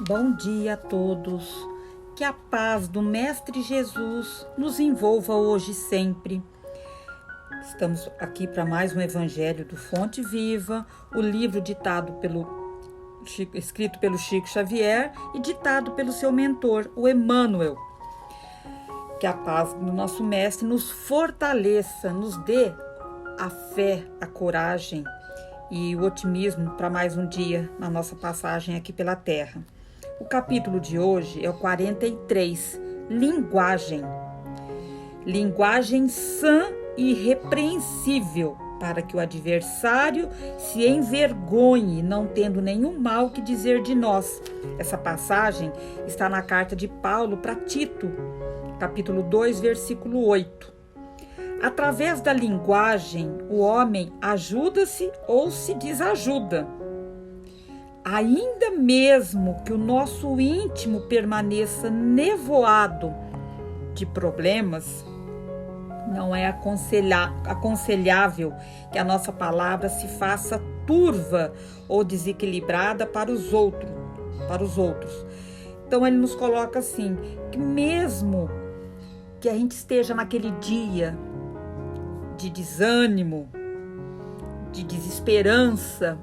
Bom dia a todos. Que a paz do Mestre Jesus nos envolva hoje e sempre. Estamos aqui para mais um Evangelho do Fonte Viva, o livro escrito pelo Chico Xavier e ditado pelo seu mentor, o Emmanuel. Que a paz do nosso Mestre nos fortaleça, nos dê a fé, a coragem e o otimismo para mais um dia na nossa passagem aqui pela Terra. O capítulo de hoje é o 43, Linguagem. Linguagem sã e irrepreensível, para que o adversário se envergonhe, não tendo nenhum mal que dizer de nós. Essa passagem está na carta de Paulo para Tito, capítulo 2, versículo 8. Através da linguagem, o homem ajuda-se ou se desajuda. Ainda mesmo que o nosso íntimo permaneça nevoado de problemas, não é aconselhável que a nossa palavra se faça turva ou desequilibrada para os outros. Então ele nos coloca assim, que mesmo que a gente esteja naquele dia de desânimo, de desesperança,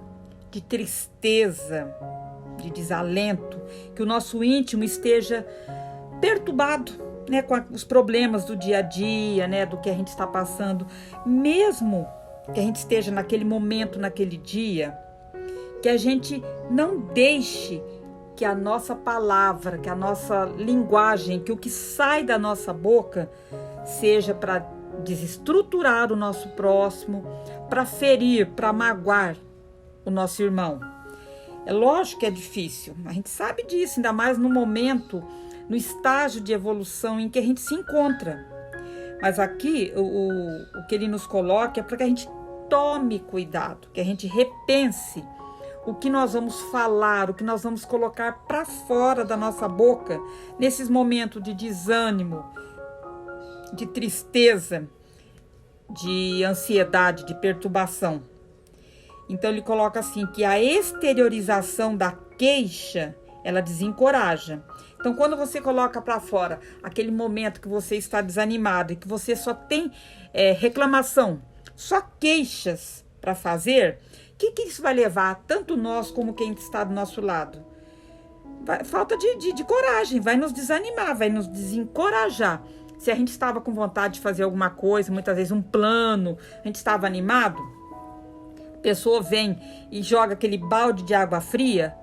de tristeza, de desalento, que o nosso íntimo esteja perturbado, com os problemas do dia a dia, do que a gente está passando, mesmo que a gente esteja naquele momento, naquele dia, que a gente não deixe que a nossa palavra, que a nossa linguagem, que o que sai da nossa boca seja para desestruturar o nosso próximo, para ferir, para magoar o nosso irmão. É lógico que é difícil, a gente sabe disso, ainda mais no momento, no estágio de evolução em que a gente se encontra. Mas aqui, o que ele nos coloca é para que a gente tome cuidado, que a gente repense o que nós vamos falar, o que nós vamos colocar para fora da nossa boca, nesses momentos de desânimo, de tristeza, de ansiedade, de perturbação. Então ele coloca assim, que a exteriorização da queixa, ela desencoraja. Então quando você coloca para fora aquele momento que você está desanimado e que você só tem reclamação, só queixas para fazer, o que isso vai levar, tanto nós como quem está do nosso lado? Falta de coragem, vai nos desanimar, vai nos desencorajar. Se a gente estava com vontade de fazer alguma coisa, muitas vezes um plano, a gente estava animado, a pessoa vem e joga aquele balde de água fria,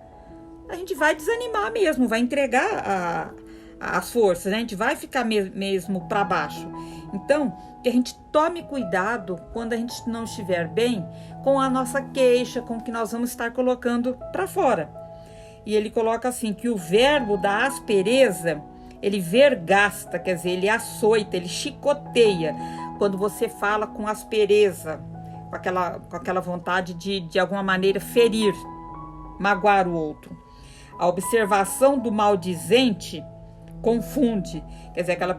a gente vai desanimar mesmo, vai entregar as forças, a gente vai ficar mesmo para baixo. Então, que a gente tome cuidado quando a gente não estiver bem com a nossa queixa, com o que nós vamos estar colocando para fora. E ele coloca assim, que o verbo da aspereza, ele vergasta, quer dizer, ele açoita, ele chicoteia, quando você fala com aspereza, com aquela vontade de alguma maneira ferir, magoar o outro. A observação do maldizente confunde, quer dizer, aquela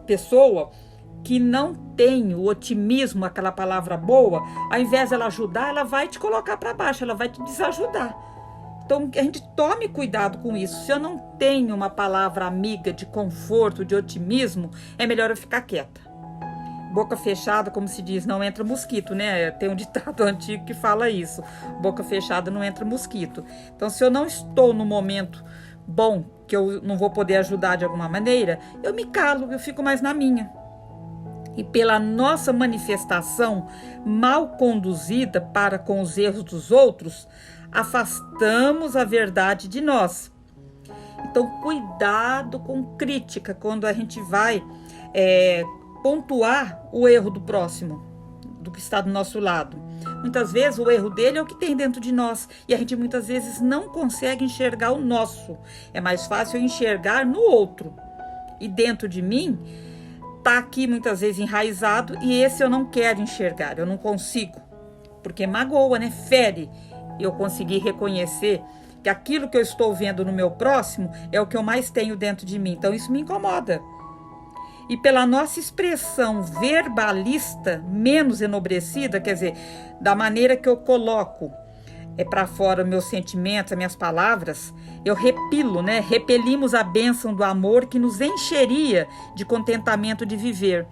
pessoa que não tem o otimismo, aquela palavra boa, ao invés de ela ajudar, ela vai te colocar para baixo, ela vai te desajudar. Então, que a gente tome cuidado com isso. Se eu não tenho uma palavra amiga de conforto, de otimismo, é melhor eu ficar quieta. Boca fechada, como se diz, não entra mosquito, Tem um ditado antigo que fala isso. Boca fechada não entra mosquito. Então, se eu não estou no momento bom, que eu não vou poder ajudar de alguma maneira, eu me calo, eu fico mais na minha. E pela nossa manifestação mal conduzida para com os erros dos outros, afastamos a verdade de nós. Então, cuidado com crítica quando a gente vai pontuar o erro do próximo, do que está do nosso lado. Muitas vezes o erro dele é o que tem dentro de nós e a gente muitas vezes não consegue enxergar o nosso. É mais fácil enxergar no outro. E dentro de mim está aqui muitas vezes enraizado e esse eu não quero enxergar, eu não consigo, porque magoa, fere. Eu consegui reconhecer que aquilo que eu estou vendo no meu próximo é o que eu mais tenho dentro de mim. Então isso me incomoda. E pela nossa expressão verbalista menos enobrecida, quer dizer, da maneira que eu coloco para fora meus sentimentos, as minhas palavras, eu repilo, né? Repelimos a bênção do amor que nos encheria de contentamento de viver.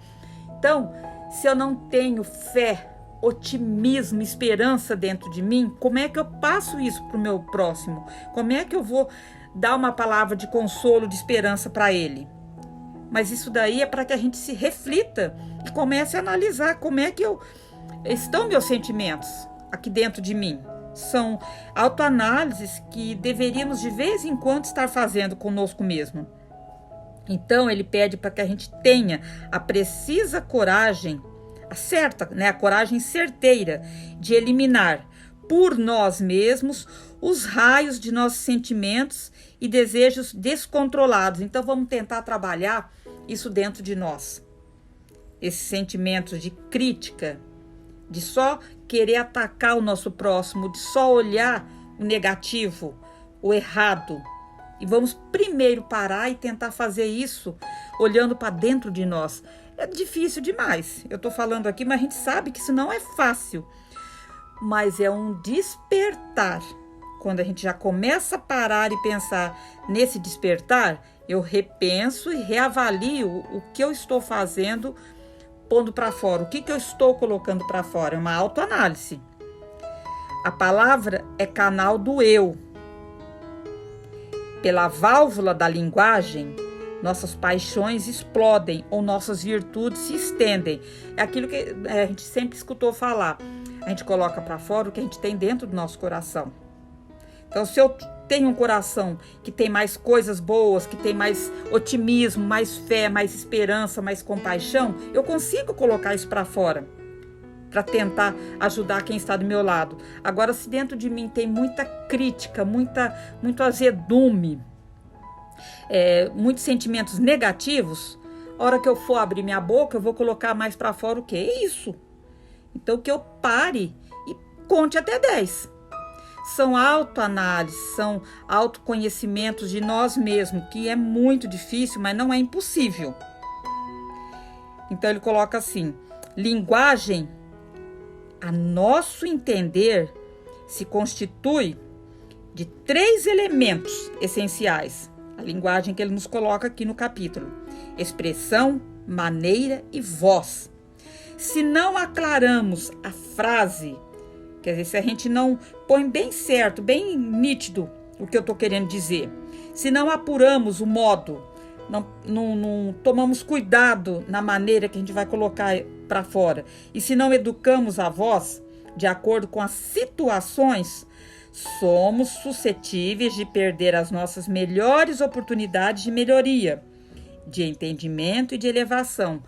Então, se eu não tenho fé, otimismo, esperança dentro de mim, como é que eu passo isso para o meu próximo? Como é que eu vou dar uma palavra de consolo, de esperança para ele? Mas isso daí é para que a gente se reflita e comece a analisar como é que estão meus sentimentos aqui dentro de mim. São autoanálises que deveríamos de vez em quando estar fazendo conosco mesmo. Então ele pede para que a gente tenha a precisa coragem, a coragem certeira de eliminar por nós mesmos os raios de nossos sentimentos e desejos descontrolados. Então vamos tentar trabalhar isso dentro de nós. Esses sentimentos de crítica, de só querer atacar o nosso próximo, de só olhar o negativo, o errado. E vamos primeiro parar e tentar fazer isso olhando para dentro de nós. É difícil demais. Eu estou falando aqui, mas a gente sabe que isso não é fácil. Mas é um despertar. Quando a gente já começa a parar e pensar nesse despertar, eu repenso e reavalio o que eu estou fazendo, pondo para fora. O que eu estou colocando para fora? É uma autoanálise. A palavra é canal do eu. Pela válvula da linguagem, nossas paixões explodem ou nossas virtudes se estendem. É aquilo que a gente sempre escutou falar. A gente coloca para fora o que a gente tem dentro do nosso coração. Então, se eu tenho um coração que tem mais coisas boas, que tem mais otimismo, mais fé, mais esperança, mais compaixão, eu consigo colocar isso para fora, para tentar ajudar quem está do meu lado. Agora, se dentro de mim tem muita crítica, muito azedume, muitos sentimentos negativos, a hora que eu for abrir minha boca, eu vou colocar mais para fora o quê? É isso. Então, que eu pare e conte até 10. São autoanálises, são autoconhecimentos de nós mesmos, que é muito difícil, mas não é impossível. Então ele coloca assim: linguagem, a nosso entender, se constitui de 3 elementos essenciais. A linguagem que ele nos coloca aqui no capítulo: expressão, maneira e voz. Se não aclaramos a frase, quer dizer, se a gente não põe bem certo, bem nítido o que eu estou querendo dizer, se não apuramos o modo, não tomamos cuidado na maneira que a gente vai colocar para fora, e se não educamos a voz de acordo com as situações, somos suscetíveis de perder as nossas melhores oportunidades de melhoria, de entendimento e de elevação.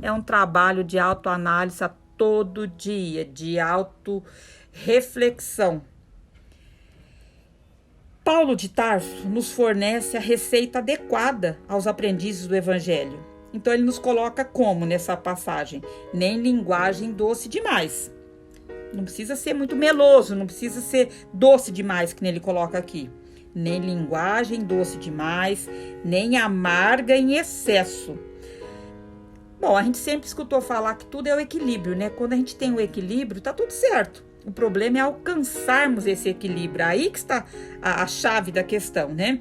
É um trabalho de autoanálise a todo dia, de autorreflexão. Paulo de Tarso nos fornece a receita adequada aos aprendizes do Evangelho. Então ele nos coloca como nessa passagem? Nem linguagem doce demais. Não precisa ser muito meloso, não precisa ser doce demais, que ele coloca aqui. Nem linguagem doce demais, nem amarga em excesso. Bom, a gente sempre escutou falar que tudo é o equilíbrio, né? Quando a gente tem o equilíbrio, tá tudo certo. O problema é alcançarmos esse equilíbrio. Aí que está a chave da questão, né?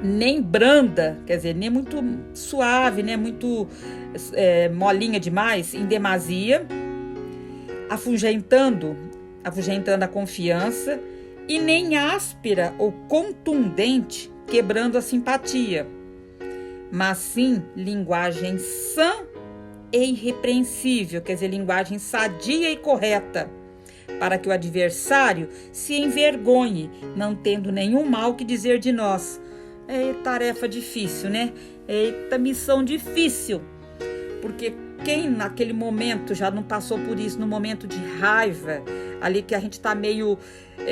Nem branda, quer dizer, nem muito suave, né? Muito molinha demais, em demasia, afugentando a confiança, e nem áspera ou contundente, quebrando a simpatia. Mas sim linguagem sã e irrepreensível, quer dizer, linguagem sadia e correta, para que o adversário se envergonhe, não tendo nenhum mal que dizer de nós. É tarefa difícil, né? Eita, missão difícil, porque quem naquele momento já não passou por isso, no momento de raiva, ali que a gente está meio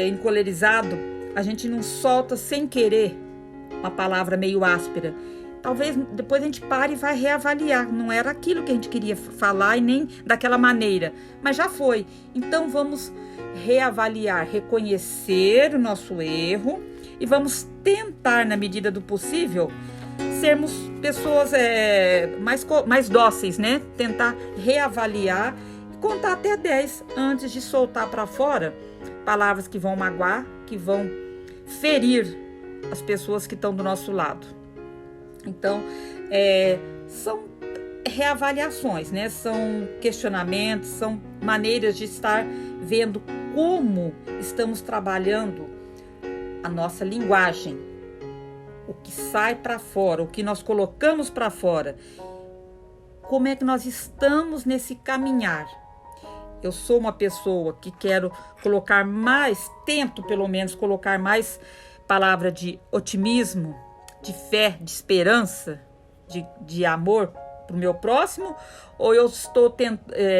encolerizado, a gente não solta sem querer uma palavra meio áspera. Talvez depois a gente pare e vai reavaliar. Não era aquilo que a gente queria falar e nem daquela maneira, mas já foi. Então vamos reavaliar, reconhecer o nosso erro e vamos tentar, na medida do possível, sermos pessoas mais dóceis, né? Tentar reavaliar e contar até 10 antes de soltar para fora palavras que vão magoar, que vão ferir as pessoas que estão do nosso lado. Então, são reavaliações, né? São questionamentos, são maneiras de estar vendo como estamos trabalhando a nossa linguagem, o que sai para fora, o que nós colocamos para fora. Como é que nós estamos nesse caminhar? Eu sou uma pessoa que quero colocar mais, tento pelo menos colocar mais palavra de otimismo, de fé, de esperança, de amor para o meu próximo, ou eu estou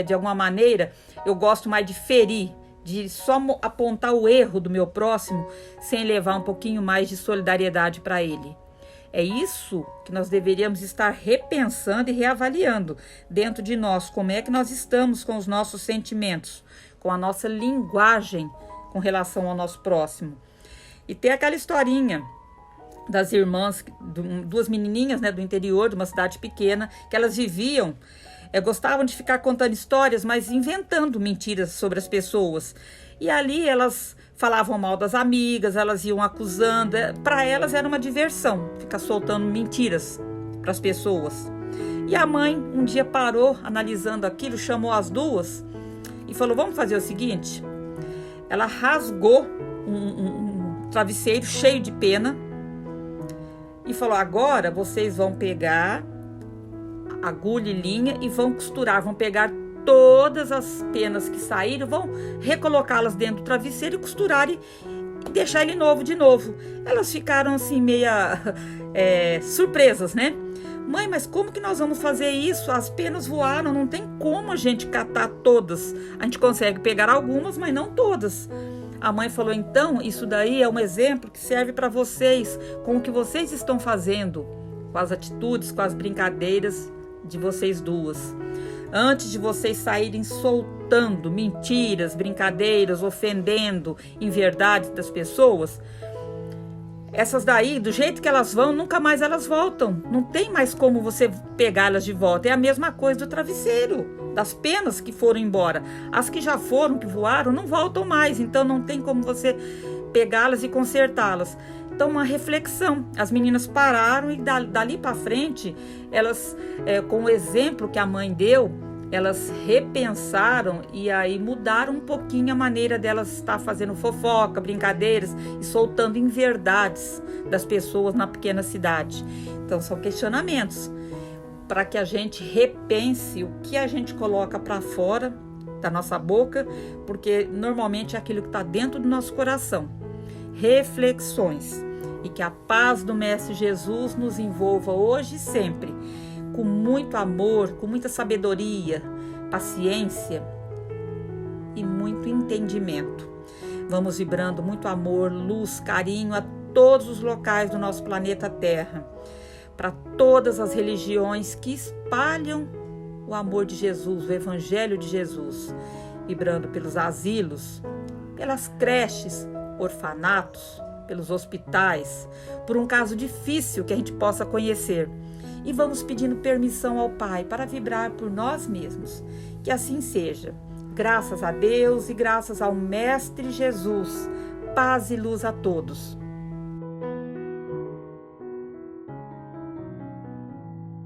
de alguma maneira, eu gosto mais de ferir, de só apontar o erro do meu próximo, sem levar um pouquinho mais de solidariedade para ele. É isso que nós deveríamos estar repensando e reavaliando dentro de nós, como é que nós estamos com os nossos sentimentos, com a nossa linguagem com relação ao nosso próximo. E tem aquela historinha das irmãs, duas menininhas, né, do interior de uma cidade pequena, que elas viviam, gostavam de ficar contando histórias, mas inventando mentiras sobre as pessoas. E ali elas falavam mal das amigas, elas iam acusando. Para elas era uma diversão ficar soltando mentiras para as pessoas. E a mãe um dia parou, analisando aquilo, chamou as duas e falou: vamos fazer o seguinte. Ela rasgou um travesseiro cheio de pena e falou: agora vocês vão pegar agulha e linha e vão costurar, vão pegar todas as penas que saíram, vão recolocá-las dentro do travesseiro e costurar e deixar ele novo de novo. Elas ficaram assim meia surpresas, né? Mãe, mas como que nós vamos fazer isso? As penas voaram, não tem como a gente catar todas. A gente consegue pegar algumas, mas não todas. A mãe falou: então, isso daí é um exemplo que serve para vocês, com o que vocês estão fazendo, com as atitudes, com as brincadeiras de vocês duas. Antes de vocês saírem soltando mentiras, brincadeiras, ofendendo inverdades das pessoas, essas daí, do jeito que elas vão, nunca mais elas voltam. Não tem mais como você pegá-las de volta. É a mesma coisa do travesseiro, das penas que foram embora. As que já foram, que voaram, não voltam mais. Então não tem como você pegá-las e consertá-las. Então, uma reflexão. As meninas pararam e dali para frente, elas, com o exemplo que a mãe deu, elas repensaram e aí mudaram um pouquinho a maneira delas estar fazendo fofoca, brincadeiras e soltando inverdades das pessoas na pequena cidade. Então, são questionamentos para que a gente repense o que a gente coloca para fora da nossa boca, porque normalmente é aquilo que está dentro do nosso coração. Reflexões. E que a paz do Mestre Jesus nos envolva hoje e sempre, com muito amor, com muita sabedoria, paciência e muito entendimento. Vamos vibrando muito amor, luz, carinho a todos os locais do nosso planeta Terra, para todas as religiões que espalham o amor de Jesus, o Evangelho de Jesus, vibrando pelos asilos, pelas creches, orfanatos, pelos hospitais, por um caso difícil que a gente possa conhecer. E vamos pedindo permissão ao Pai para vibrar por nós mesmos. Que assim seja. Graças a Deus e graças ao Mestre Jesus. Paz e luz a todos.